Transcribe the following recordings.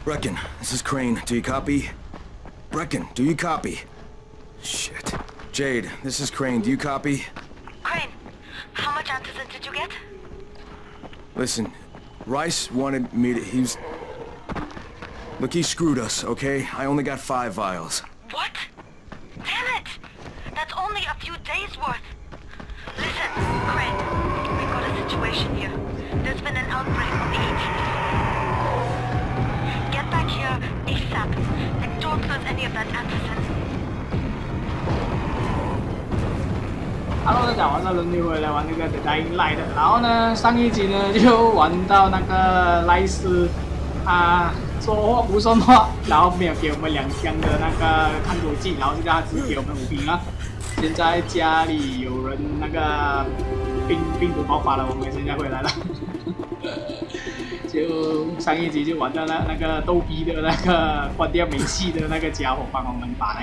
Brecken, this is Crane. Do you copy? Brecken, do you copy? Shit. Jade, this is Crane. Do you copy? Crane, how much antizin did you get? Listen, Rice wanted me to... Look, he screwed us, okay? I only got 5 vials. What? Damn it! That's only a few days' worth. Listen, Crane, we've got a situation here. There's been an outbreak on the 18th floor. Get back here ASAP and don't lose any of that antizin. Hello， 大家晚上轮流回来玩那个 The Dying Light 的，然后呢，上一集呢就玩到那个赖斯说话不算话，然后没有给我们2箱的那个抗毒剂，然后现在他只给我们5瓶了。现在家里有人那个病毒爆发了，我们现在回来了。就上一集就玩到那个逗逼的那个关掉煤气的那个家伙，帮我们把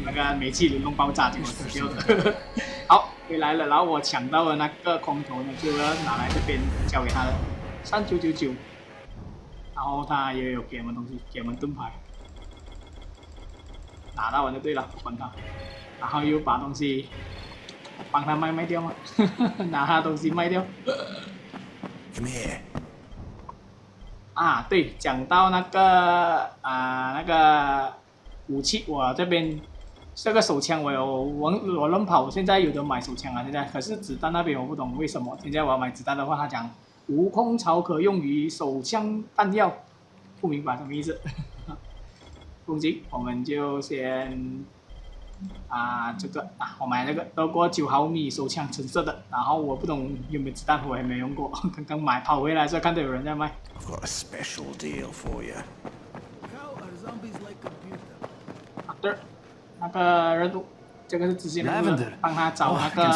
那个煤气炉弄爆炸，结果死掉了。好，回来了，然后我抢到了那个空投呢，就要拿来这边交给他的3999，然后他也有给我们东西，给我们盾牌，拿到完就对了，管他，然后又把东西帮他卖掉吗？拿他东西卖掉。Come here. 啊，对，讲到那个武器，我这边这个手枪我乱跑，现在有的买手枪啊，现在可是子弹那边我不懂为什么，现在我要买子弹的话，他讲无空槽可用于手枪弹药，不明白什么意思。攻击，我们就先这个我买那个德国9毫米手枪，橙色的，然后我不懂有没有子弹，我也没用过，刚刚买跑回来时候看到有人在卖。I've got a special deal for you. 对，那个任务，这个是直接帮他找那个薰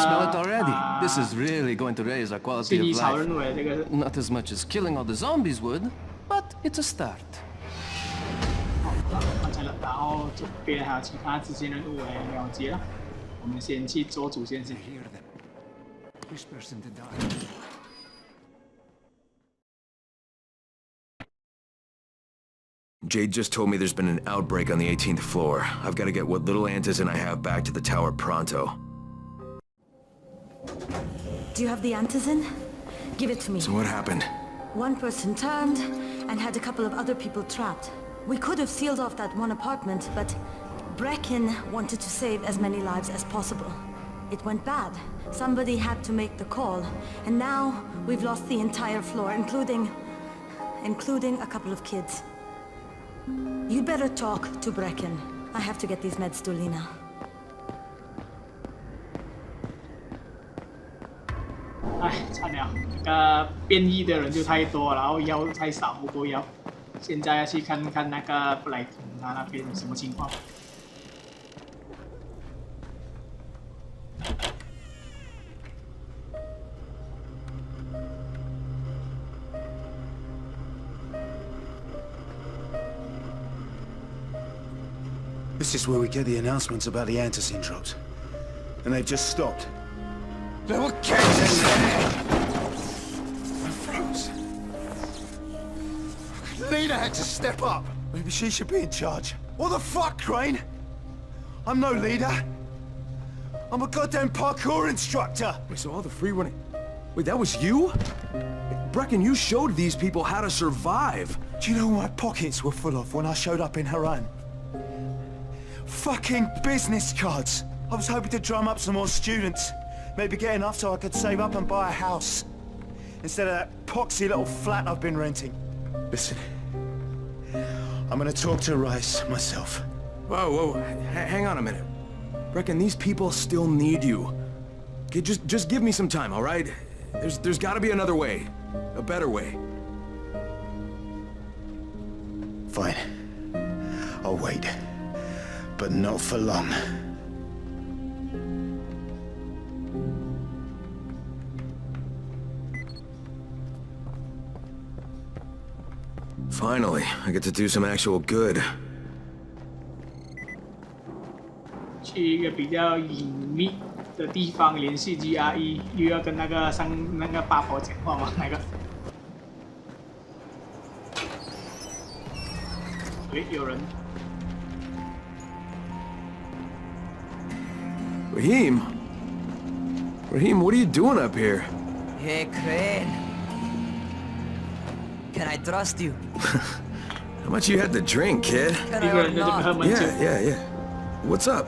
衣草任务的这个是。Not as much as killing all the zombies would, but it's a start. 完成了，然后这边还有其他支线任务也了结了。我们先去做主线先。Jade just told me there's been an outbreak on the 18th floor. I've got to get what little antizin I have back to the tower pronto. Do you have the antizin? Give it to me. So what happened? One person turned and had a couple of other people trapped. We could have sealed off that one apartment, but Brecken wanted to save as many lives as possible. It went bad. Somebody had to make the call, and now we've lost the entire floor, including a couple of kids. You'd better talk to Brecken. I have to get these meds to Lena. 哎，惨了，那个变异的人就太多，然后药太少，不够药。现在要去看看那个布莱肯他那边什么情况。This is where we get the announcements about the antizin drops. And they've just stopped. There were kids in there! I froze. Lena had to step up. Maybe she should be in charge. What the fuck, Crane? I'm no leader. I'm a goddamn parkour instructor. Wait, so all the free running... Wait, that was you? Brecken, you showed these people how to survive. Do you know what my pockets were full of when I showed up in Haran? Fucking business cards. I was hoping to drum up some more students. Maybe get enough so I could save up and buy a house. Instead of that poxy little flat I've been renting. Listen, I'm gonna talk to Rice myself. Whoa, hang on a minute. Brecken, these people still need you. Okay, just give me some time, all right? There's gotta be another way. A better way. Fine. I'll wait. But not for long. Finally, I get to do some actual good. 去一个比较隐秘的地方联系 GRE， 又要跟那个八婆讲话吗？那个？诶，有人。 Raheem? Raheem, what are you doing up here? Hey, Crane. Can I trust you? How much you had to drink, kid? Can 一 I 个 or 人在这边喝 not? 闷酒。 Yeah. What's up?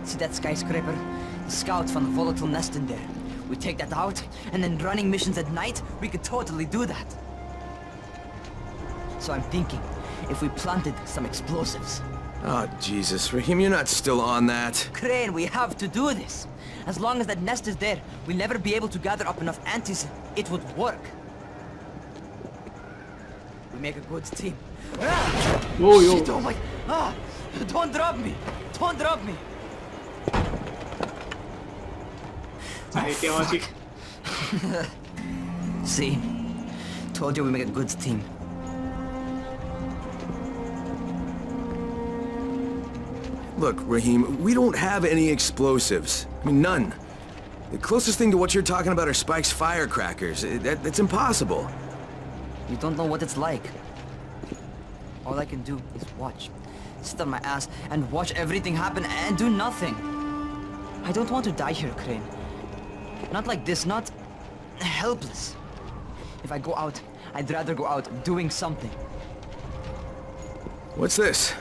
See that skyscraper? The scouts found a volatile nest in there. We take that out, and then running missions at night, we could totally do that. So I'm thinking, if we planted some explosives. Oh, Jesus. Raheem, you're not still on that. Crane, we have to do this. As long as that nest is there, we'll never be able to gather up enough antis. It would work. We make a good team. Ah! 哦哟 Shit, oh my... Ah! Don't drop me! Don't drop me! 差点掉下去。 See? Told you we make a good team. Look, Raheem, we don't have any explosives. I mean, none. The closest thing to what you're talking about are Spike's firecrackers. That's impossible. You don't know what it's like. All I can do is watch. Sit on my ass and watch everything happen and do nothing. I don't want to die here, Crane. Not like this, not helpless. If I go out, I'd rather go out doing something. What's this?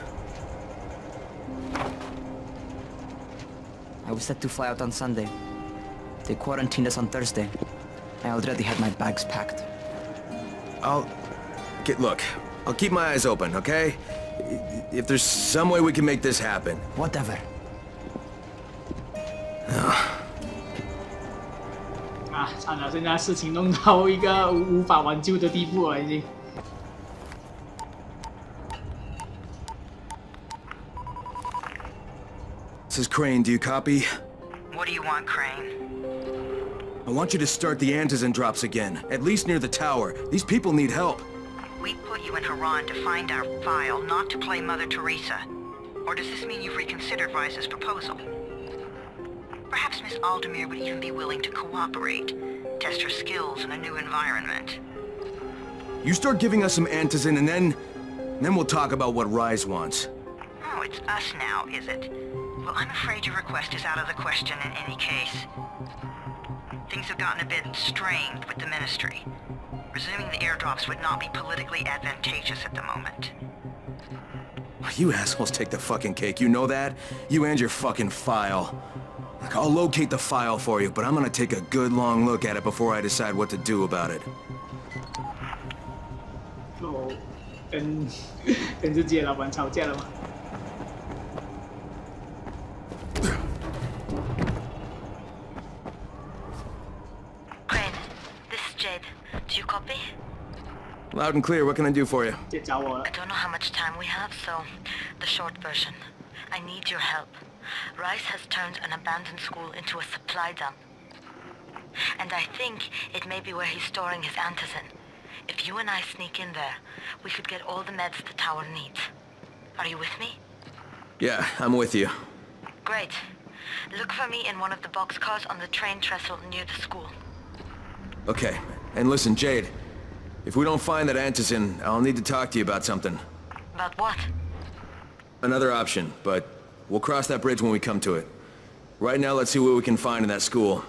I was set to fly out on Sunday. They quarantined us on Thursday. I already had my bags packed. Look, I'll keep my eyes open, okay? If there's some way we can make this happen. Whatever. 啊，惨了，现在事情弄到一个无法挽救的地步了，已经。 This is Crane, do you copy? What do you want, Crane? I want you to start the antizen drops again, at least near the tower. These people need help. We put you in Haran to find our file, not to play Mother Teresa. Or does this mean you've reconsidered Rice's proposal? Perhaps Miss Aldemir would even be willing to cooperate, test her skills in a new environment. You start giving us some antizen and then we'll talk about what Rise wants. Oh, it's us now, is it? Well, I'm afraid your request is out of the question in any case. Things have gotten a bit strained with the Ministry. Resuming the airdrops would not be politically advantageous at the moment. You assholes take the fucking cake, you know that? You and your fucking file. Look, I'll locate the file for you, but I'm gonna take a good long look at it before I decide what to do about it. 哦，跟自己的老板吵架了吗？ Crane, this is Jade. Do you copy? Loud and clear, what can I do for you? 别找我了 I。don't know how much time we have, so the short version. I need your help. Rice has turned an abandoned school into a supply dump. And I think it may be where he's storing his antizin. If you and I sneak in there, we could get all the meds the tower needs. Are you with me? Yeah, I'm with you. Great. Look for me in one of the boxcars on the train trestle near the school. Okay, and listen, Jade. If we don't find that antizen, I'll need to talk to you about something. About what? Another option, but we'll cross that bridge when we come to it. Right now, let's see what we can find in that school.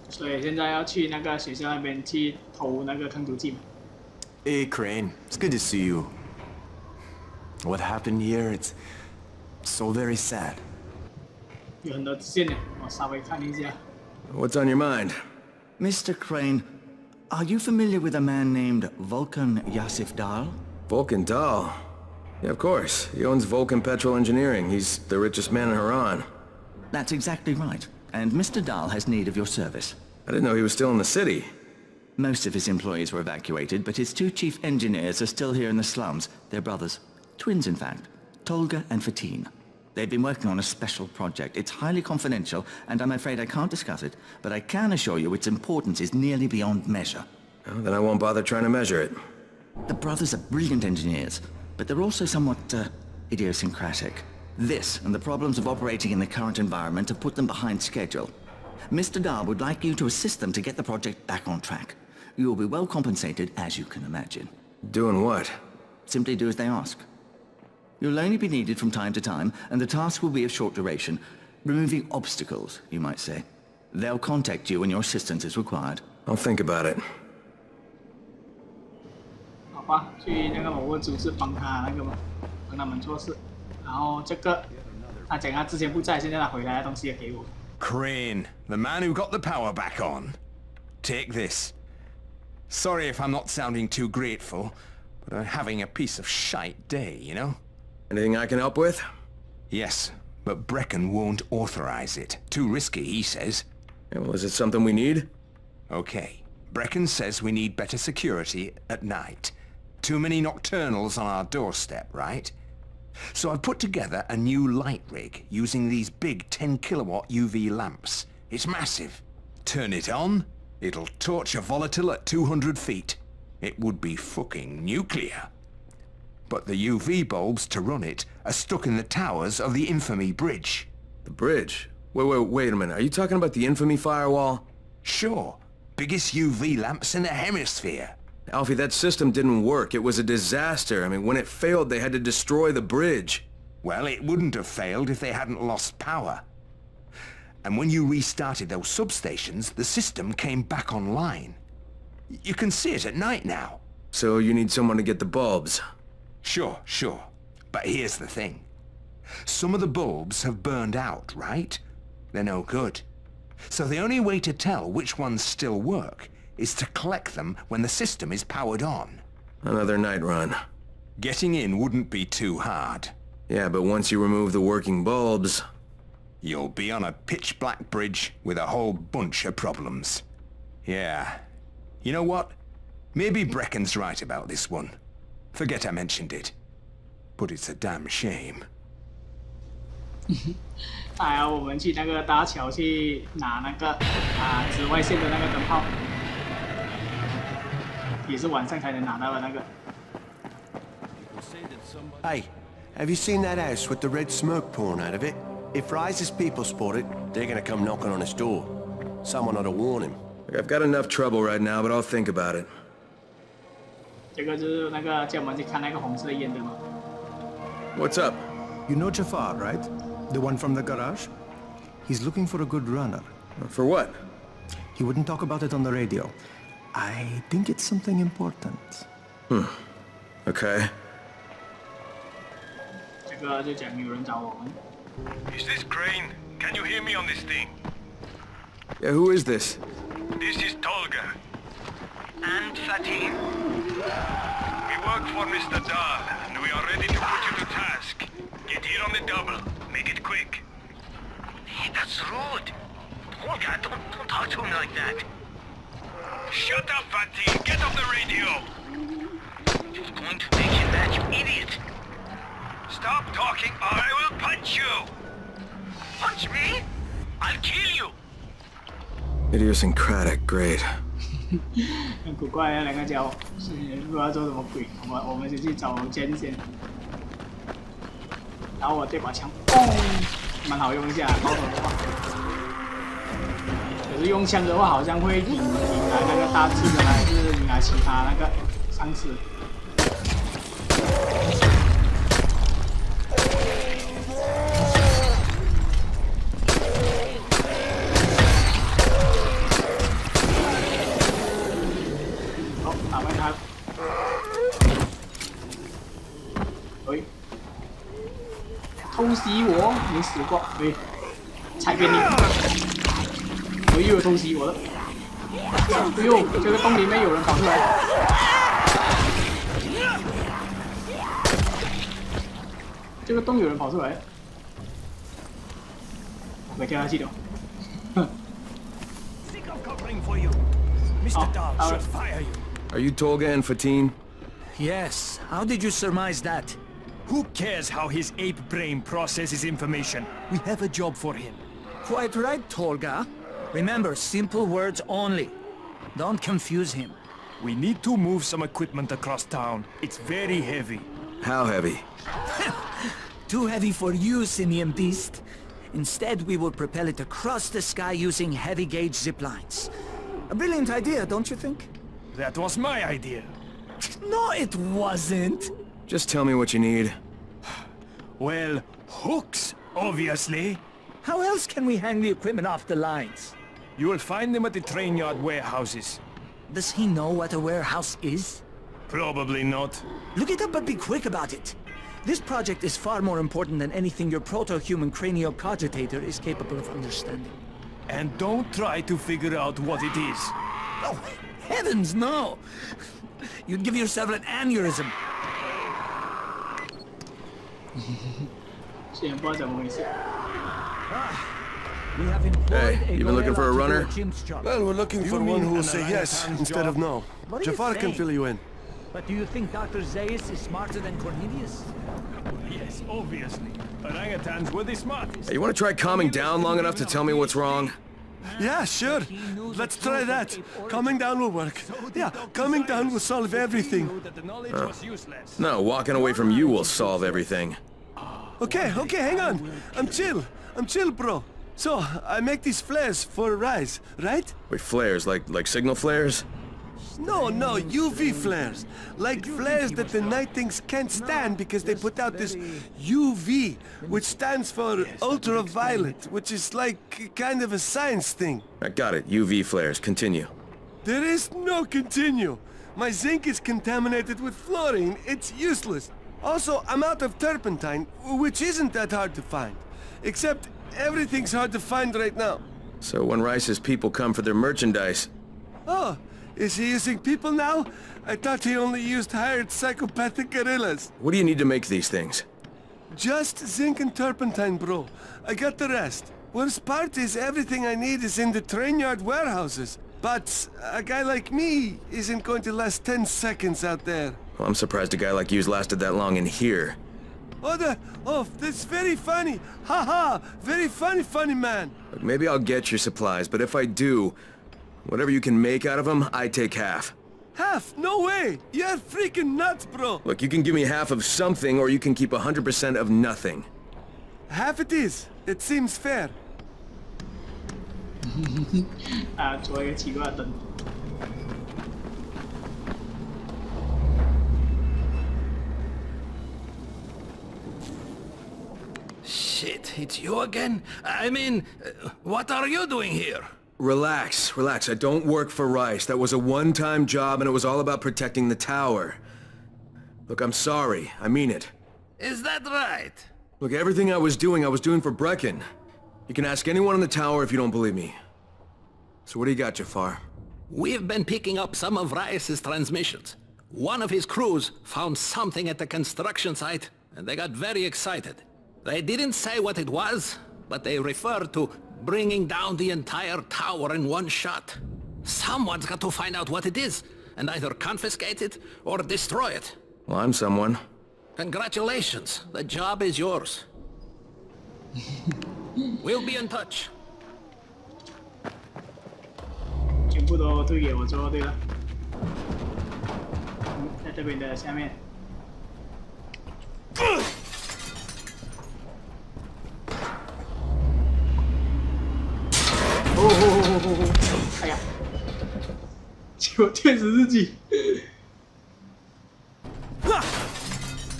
所以现在要去那个学校那边去投那个抗毒剂嘛。 Hey, Crane. It's good to see you. What happened here, it's so very sad. 有很多线呢，我稍微看一下。 What's on your mind? Mr. Crane, are you familiar with a man named Vulcan Yasif Dahl? Vulcan Dahl? Yeah, of course. He owns Vulcan Petrol Engineering. He's the richest man in Haran. That's exactly right. And Mr. Dahl has need of your service. I didn't know he was still in the city. Most of his employees were evacuated, but his two chief engineers are still here in the slums. They're brothers. Twins, in fact. Tolga and Fatine. They've been working on a special project. It's highly confidential, and I'm afraid I can't discuss it, but I can assure you its importance is nearly beyond measure. Well, then I won't bother trying to measure it. The brothers are brilliant engineers, but they're also somewhat, idiosyncratic. This, and the problems of operating in the current environment, have put them behind schedule. Mr. Dahl would like you to assist them to get the project back on track. You will be well compensated, as you can imagine. Doing what? Simply do as they ask. You'll only be needed from time to time, and the task will be of short duration. Removing obstacles, you might say. They'll contact you when your assistance is required. I'll think about it. 好吧，去那个某个组织帮他那个嘛，帮他们做事。然后这个，他讲他之前不在，现在他回来的东西也给我。Crane, the man who got the power back on. Take this. Sorry if I'm not sounding too grateful, but I'm having a piece of shite day, you know? Anything I can help with? Yes, but Brecken won't authorize it. Too risky, he says. Yeah, well, is it something we need? Okay. Brecken says we need better security at night. Too many nocturnals on our doorstep, right? So I've put together a new light rig using these big 10-kilowatt UV lamps. It's massive. Turn it on, it'll torch a volatile at 200 feet. It would be fucking nuclear. But the UV bulbs to run it are stuck in the towers of the Infamy Bridge. The bridge? Wait a minute. Are you talking about the Infamy firewall? Sure. Biggest UV lamps in the hemisphere. Alfie, that system didn't work. It was a disaster. I mean, when it failed, they had to destroy the bridge. Well, it wouldn't have failed if they hadn't lost power. And when you restarted those substations, the system came back online. You can see it at night now. So you need someone to get the bulbs? Sure. But here's the thing. Some of the bulbs have burned out, right? They're no good. So the only way to tell which ones still work is to collect them when the system is powered on. Another night run. Getting in wouldn't be too hard. Yeah, but once you remove the working bulbs, you'll be on a pitch-black bridge with a whole bunch of problems. Yeah. You know what? Maybe Brecken's right about this one. Forget I mentioned it. But it's a damn shame. 哎呀，我们去那个大桥去拿那个紫外线的那个灯泡，也是晚上才能拿到的那个。Hey, have you seen that house with the red smoke pouring out of it? If Rise's people spot it, they're gonna come knocking on his door. Someone ought to warn him. I've got enough trouble right now, but I'll think about it. 这个就是那个叫我们去看那个红色的烟灯嘛。What's up? You know Jafar, right? The one from the garage? He's looking for a good runner. For what? He wouldn't talk about it on the radio. I think it's something important. Okay. 这个就讲有人找我们。Is this Crane? Can you hear me on this thing? Yeah, who is this? This is Tolga. And Fatin? We work for Mr. Dahl, and we are ready to put you to task. Get here on the double. Make it quick. Hey, that's rude. Tolga, don't talk to him like that. Shut up, Fatin! Get off the radio! You're going to make him mad, you idiot. Stop talking or I will punch you! Punch me? I'll kill you. Idiosyncratic, great. 很古怪的两个家伙，是不知道做什么鬼。我们先去找剑先。然后我这把枪，嘣，蛮好用一下，高手的话。可是用枪的话，好像会引来那个大气的，还是引来其他那个丧尸。好，打败他。喂。偷袭我，没死过，对，踩扁你！我又有偷袭我了。哎呦，这个洞里面有人跑出来。这个洞有人跑出来。没跳下去的。Mr. Dahl should fire you. Are you Tolga and Fatin? Yes. How did you surmise that? Who cares how his ape brain processes information? We have a job for him. Quite right, Tolga. Remember, simple words only. Don't confuse him. We need to move some equipment across town. It's very heavy. How heavy? Too heavy for you, Simian Beast. Instead, we will propel it across the sky using heavy-gauge zip lines. A brilliant idea, don't you think? That was my idea. No, it wasn't. Just tell me what you need. Well, hooks, obviously. How else can we hang the equipment off the lines? You will find them at the train yard warehouses. Does he know what a warehouse is? Probably not. Look it up, but be quick about it. This project is far more important than anything your proto-human craniocogitator is capable of understanding. And don't try to figure out what it is. Oh, heavens, no! You'd give yourself an aneurysm. Hey, you been looking for a runner? Well, we're looking for one who will say yes instead of no. Jafar can fill you in. But do you think Dr. Zaius is smarter than Cornelius? Yes, obviously. Orangutans were the smartest. Hey, you want to try calming down long enough to tell me what's wrong? Yeah, sure. Let's try that. Calming down will work. Yeah, calming down will solve everything. No, walking away from you will solve everything. Okay, hang on. I'm chill, bro. So, I make these flares for Rise, right? Wait, flares? Like signal flares? No, UV flares. Like flares that the night things can't stand because they put out this UV, which stands for ultraviolet, which is like kind of a science thing. I got it. UV flares. Continue. There is no continue. My zinc is contaminated with fluorine. It's useless. Also, I'm out of turpentine, which isn't that hard to find. Except everything's hard to find right now. So when Rice's people come for their merchandise... Oh, is he using people now? I thought he only used hired psychopathic gorillas. What do you need to make these things? Just zinc and turpentine, bro. I got the rest. Worst part is everything I need is in the train yard warehouses. But a guy like me isn't going to last 10 seconds out there. Well, I'm surprised a guy like you's lasted that long in here. Oh, that's very funny. Ha! Very funny man. Look, maybe I'll get your supplies, but if I do, whatever you can make out of them, I take half. Half? No way! You're freaking nuts, bro! Look, you can give me half of something, or you can keep 100% of nothing. Half it is. It seems fair. 做一个奇怪的灯。 Shit, it's you again? I mean, what are you doing here? Relax. I don't work for Rice. That was a one-time job, and it was all about protecting the tower. Look, I'm sorry. I mean it. Is that right? Look, everything I was doing for Brecken. You can ask anyone in the tower if you don't believe me. So what do you got, Jafar? We've been picking up some of Rice's transmissions. One of his crews found something at the construction site, and they got very excited. They didn't say what it was, but they referred to bringing down the entire tower in one shot. Someone's got to find out what it is, and either confiscate it or destroy it. Well, I'm someone. Congratulations. The job is yours. We'll be in touch. 全部都推给我做对了。在这边的下面。哎呀！结果电死自己。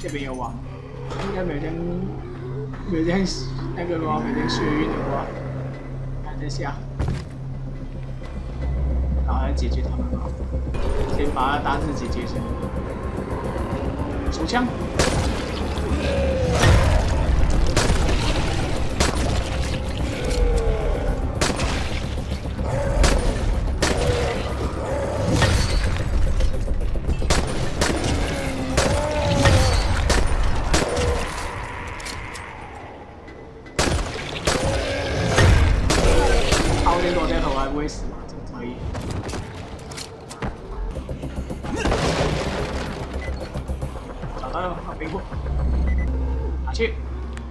这边有网，应该没有这样那个吗？没有这样眩晕的话，还在下，然后来解决他们吧。先把它大致解决先。手枪。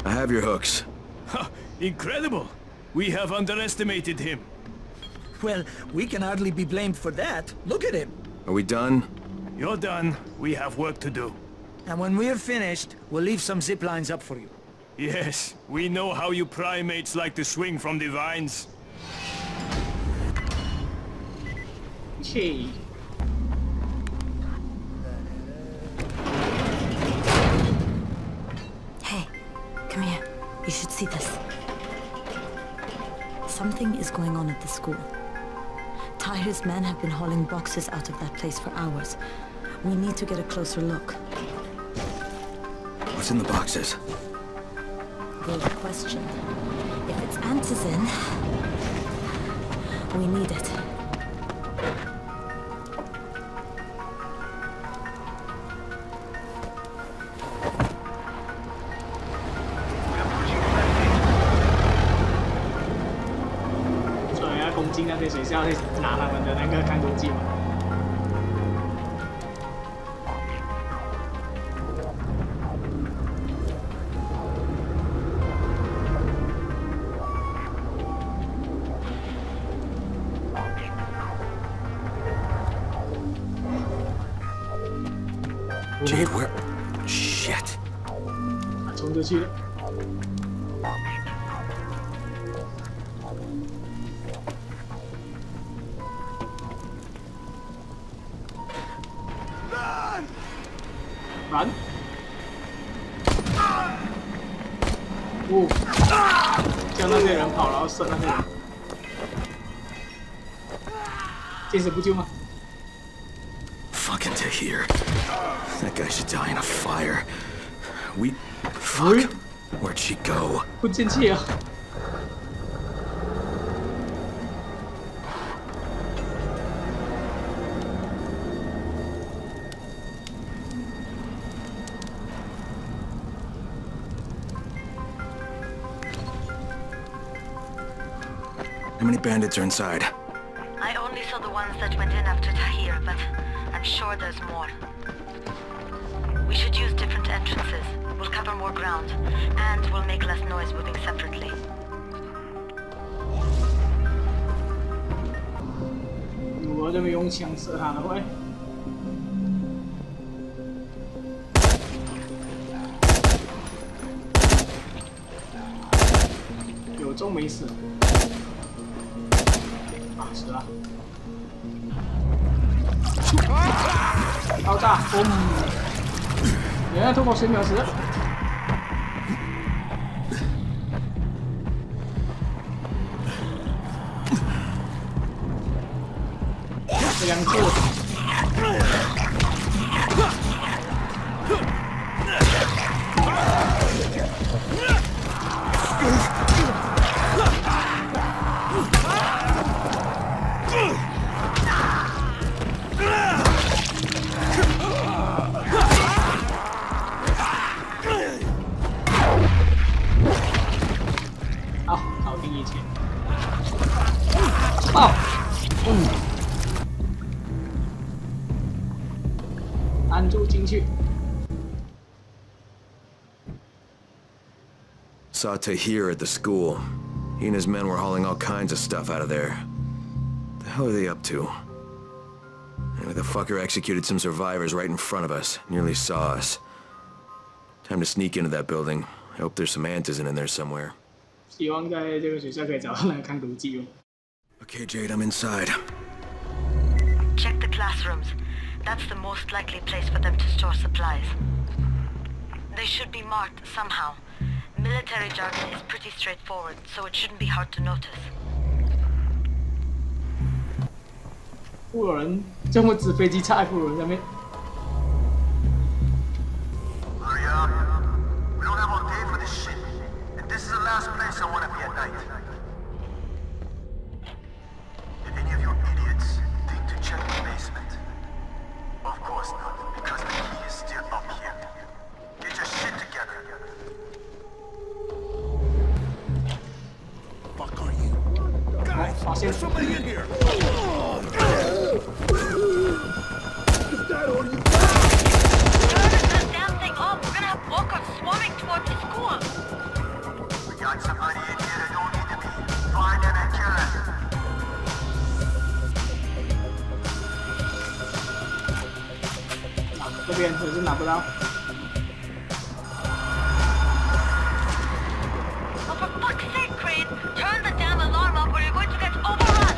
I have your hooks. Incredible! We have underestimated him. Well, we can hardly be blamed for that. Look at him. Are we done? You're done. We have work to do. And when we're finished, we'll leave some zip lines up for you. Yes, we know how you primates like to swing from the vines. should see this. Something is going on at the school. Tahir's men have been hauling boxes out of that place for hours. We need to get a closer look. What's in the boxes? Good question. If it's antizin, we need it. So 要攻击那些学校，拿他们的那个看毒剂嘛。Jade, where? Shit. 冲出去了。run！ 叫那些人跑，然后射那些人。见死不救吗？ Fucking Tahir. That guy should die in a fire. Fuck. Where'd she go? 不进去啊！ How many bandits are inside? I only saw the ones that went in after Tahir, but I'm sure there's more. We should use different entrances. We'll cover more ground, and we'll make less noise moving separately. 我这么用枪射他的会。有中没死。 死了！爆炸！嘣！人家突破10秒时。2次。 好，搞定一切。爆！按住进去。 Saw Tahir at the school. He and his men were hauling all kinds of stuff out of there. The hell are they up to? Anyway, the fucker executed some survivors right in front of us. Nearly saw us. Time to sneak into that building. I hope there's some antizin in there somewhere. 希望在这个学校可以找到那个抗毒剂哦。 Okay, Jade, I'm inside. Check the classrooms. That's the most likely place for them to store supplies. They should be marked somehow. Military jargon is pretty straightforward, so it shouldn't be hard to notice. 不有人这么纸飞机插在不有人上面。 Hurry up. We don't have all day for this shit. And this is the last place I want to be at night. Did any of you idiots think to check the basement? Of course not, because the key is still up here. Get your shit together. Fuck are you? Guys, there's somebody in here! Somebody in here that don't need to be. Find them and kill them. 这边可是拿不到。 Oh, for fuck's sake, Crane! Turn the damn alarm up or you're going to get overrun!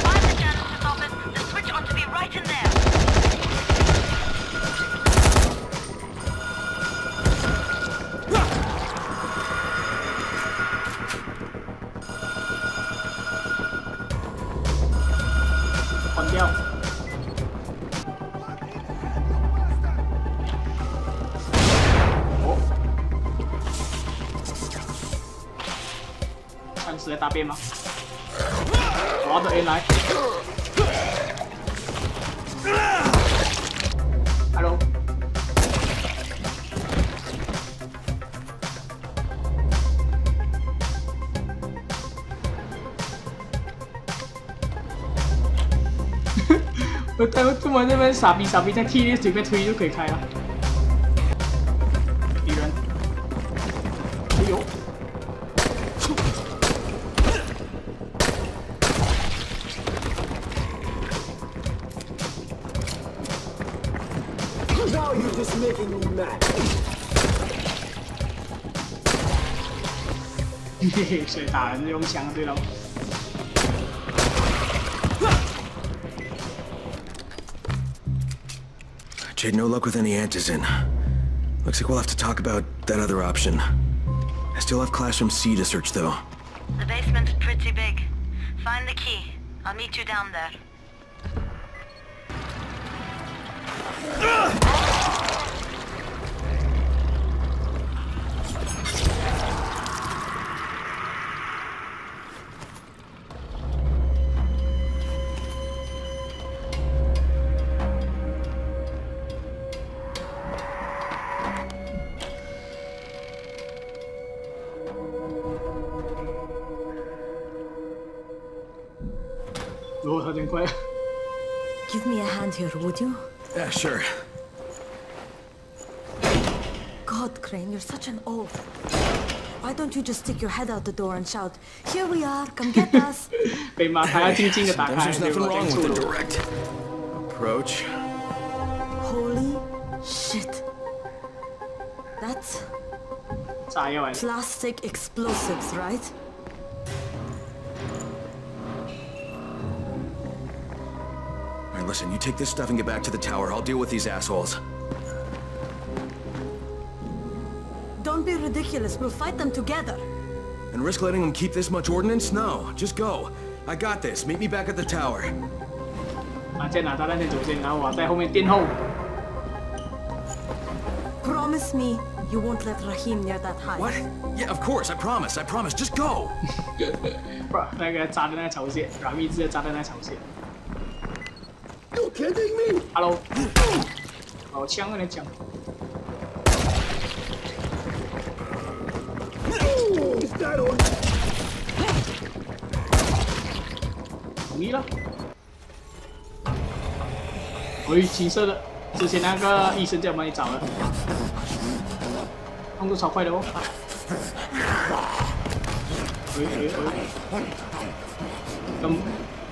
Find the janitor's office. The switch ought to be right in there. 药。哦，僵尸在大便吗？好的，来。Hello。我突然那边傻逼在踢，随便推就可以开了。敌人，哎呦！嘿嘿，所以打人是用枪，对了。Jade, no luck with any antizin. Looks like we'll have to talk about that other option. I still have Classroom C to search, though. The basement's pretty big. Find the key. I'll meet you down there. Give me a hand here, would you? Yeah, sure. God, Crane, you're such an oaf. Why don't you just stick your head out the door and shout, "Here we are, come get us"? Sometimes there's nothing wrong with the direct approach. Holy shit. That's plastic explosives, right? Alright, listen, you take this stuff and get back to the tower. I'll deal with these assholes. Don't be ridiculous. We'll fight them together. And risk letting them keep this much ordnance? No, just go. I got this. Meet me back at the tower. 在拿炸弹先走先，然后我在后面殿后。Promise me you won't let Rahim near that hive. What? Yeah, of course. I promise. Just go. 那个炸在那朝鲜，然后一直炸在那朝鲜。You kidding me? Hello。好枪啊！你讲。同意了。喂，青色的，之前那个医生在帮你找了，动作超快的哦。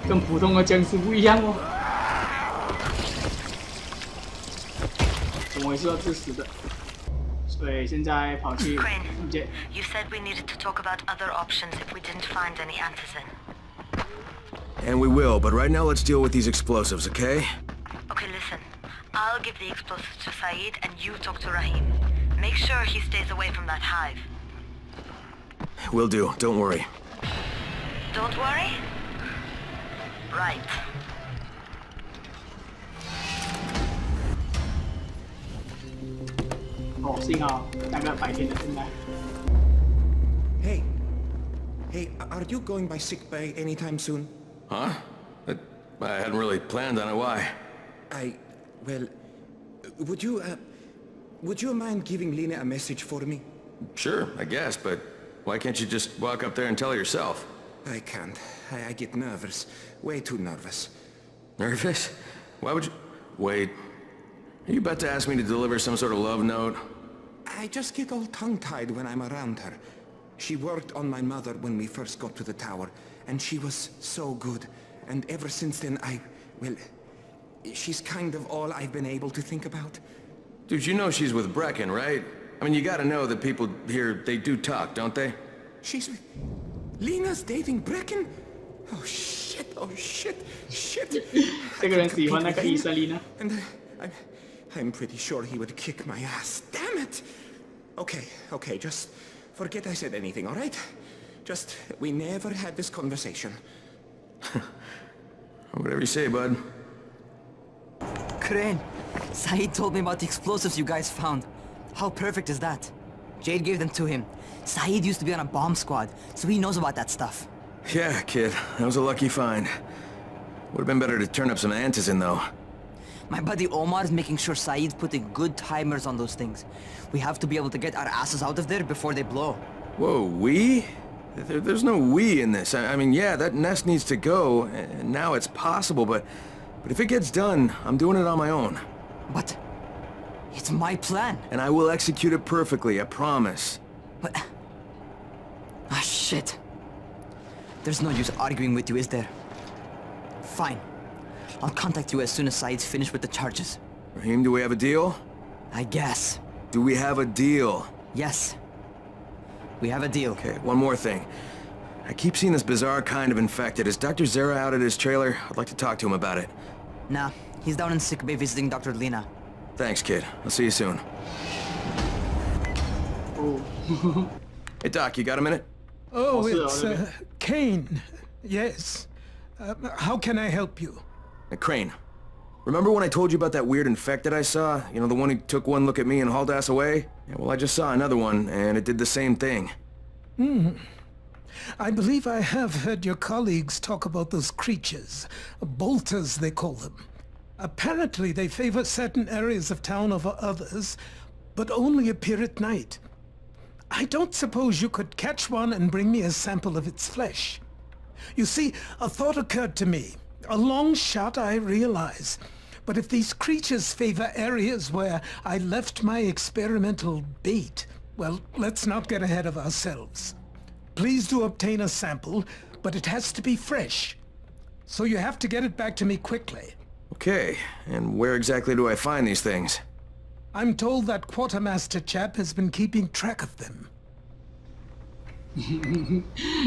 跟普通的僵尸不一样哦。怎么回事？致死的。所以现在跑去。Crane, you said we needed to talk about other options if we didn't find any antizin. And we will, but right now let's deal with these explosives, okay? Okay, listen. I'll give the explosives to Saeed and you talk to Rahim. Make sure he stays away from that hive. Will do, don't worry. Don't worry? Right. Oh, 幸好那个白天的现在。Hey, are you going by sick bay anytime soon? Huh? I hadn't really planned on it. Why? Well, would you mind giving Lena a message for me? Sure, I guess, but why can't you just walk up there and tell her yourself? I can't. I get nervous. Way too nervous. Nervous? Why would you... Wait. Are you about to ask me to deliver some sort of love note? I just get all tongue-tied when I'm around her. She worked on my mother when we first got to the tower, and she was so good. And ever since then, well, she's kind of all I've been able to think about. Dude, you know she's with Brecken, right? I mean, you gotta know that people here, they do talk, don't they? She's with... Lena's dating Brecken? Oh, shit.这个人喜欢那个医生Lena。 And I'm pretty sure he would kick my ass. Damn it! Okay, just forget I said anything, all right? Just, we never had this conversation. Whatever you say, bud. Crane, Saeed told me about the explosives you guys found. How perfect is that? Jade gave them to him. Saeed used to be on a bomb squad, so he knows about that stuff. Yeah, kid. That was a lucky find. Would've been better to turn up some antizin, though. My buddy Omar is making sure Saeed's putting good timers on those things. We have to be able to get our asses out of there before they blow. Whoa, we? There's no we in this. I mean, yeah, that nest needs to go, and now it's possible, but if it gets done, I'm doing it on my own. But it's my plan. And I will execute it perfectly, I promise. But... ah, shit. There's no use arguing with you, is there? Fine. I'll contact you as soon as Saeed's finished with the charges. Raheem, do we have a deal? I guess. Do we have a deal? Yes. We have a deal. Okay, one more thing. I keep seeing this bizarre kind of infected. Is Dr. Zera out at his trailer? I'd like to talk to him about it. Nah, he's down in sick bay visiting Dr. Lena. Thanks, kid. I'll see you soon. Oh. Hey, Doc, you got a minute? Oh, it's, Kane. Yes. How can I help you? Crane. Remember when I told you about that weird infected I saw? You know, the one who took one look at me and hauled ass away? Yeah, well, I just saw another one, and it did the same thing. I believe I have heard your colleagues talk about those creatures. Bolters, they call them. Apparently, they favor certain areas of town over others, but only appear at night. I don't suppose you could catch one and bring me a sample of its flesh. You see, a thought occurred to me. A long shot, I realize. But if these creatures favor areas where I left my experimental bait, well, let's not get ahead of ourselves. Please do obtain a sample, but it has to be fresh. So you have to get it back to me quickly. Okay, and where exactly do I find these things? I'm told that quartermaster chap has been keeping track of them.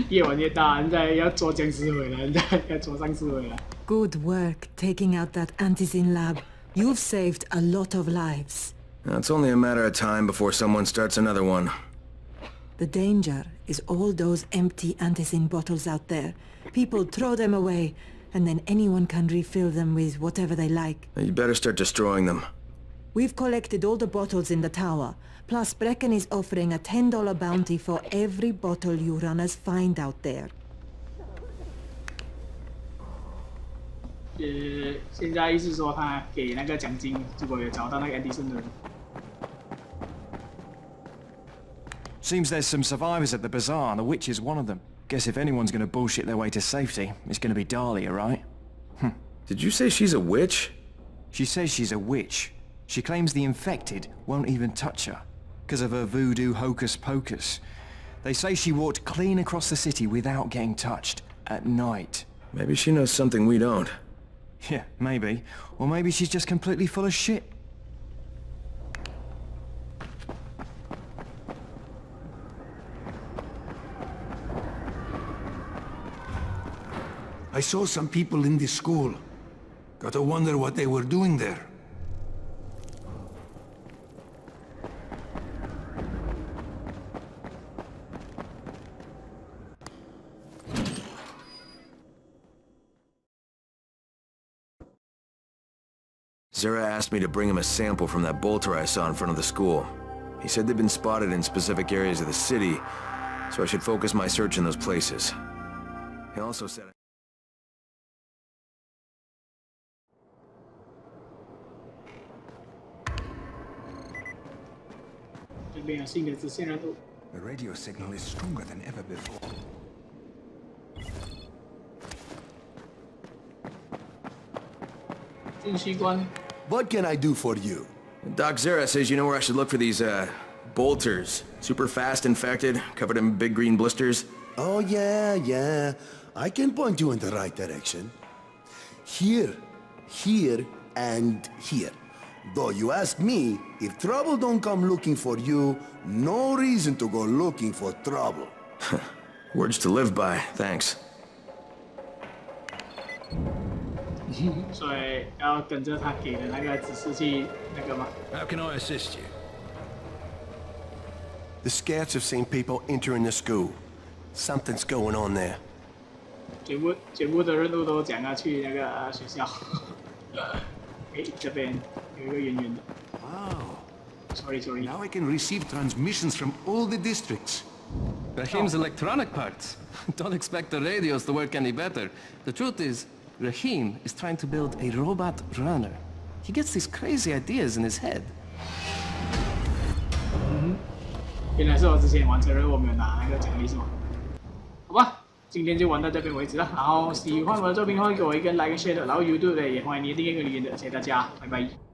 越玩越大，人家要捉僵尸回来，人家要捉丧尸回来。Good work taking out that antizin lab. You've saved a lot of lives. It's only a matter of time before someone starts another one. The danger is all those empty antizin bottles out there. People throw them away, and then anyone can refill them with whatever they like. You better start destroying them. We've collected all the bottles in the tower. Plus, Brecken is offering a $10 bounty for every bottle you runners find out there. 现在意思说他给那个奖金，如果有找到那个安迪森的人。Seems there's some survivors at the bazaar, and the witch is one of them. Guess if anyone's gonna bullshit their way to safety, it's gonna be Dahlia, right? Did you say she's a witch? She says she's a witch. She claims the infected won't even touch her, because of her voodoo hocus-pocus. They say she walked clean across the city without getting touched, at night. Maybe she knows something we don't. Yeah, maybe. Or maybe she's just completely full of shit. I saw some people in this school. Gotta wonder what they were doing there. Zera asked me to bring him a sample from that bolter I saw in front of the school. He said they'd been spotted in specific areas of the city, so I should focus my search in those places. He also said... 这边有新的直线热度。 The radio signal is stronger than ever before. What can I do for you? Doc Zera says you know where I should look for these, bolters. Super fast infected, covered in big green blisters. Oh, yeah. I can point you in the right direction. Here, here, and here. Though you ask me, if trouble don't come looking for you, no reason to go looking for trouble. Words to live by, thanks. 所以要跟着他给的那个指示去那个吗？ How can I assist you? The scouts have seen people entering the school. Something's going on there. 全部的任务都讲要去那个学校，这边有一个圆圆的。 Wow. Sorry. Now I can receive transmissions from all the districts. Rahim's electronic parts. Don't expect the radios to work any better. The truth is, Rahim is trying to build a robot runner. He gets these crazy ideas in his head. 原来是我之前完成任务我没有拿那个奖励是吗？好吧，今天就玩到这边为止了。然后喜欢我的作品的话，给我一个 like 跟 share 的，然后 YouTube 的也欢迎你订阅跟留言的，谢谢大家，拜拜。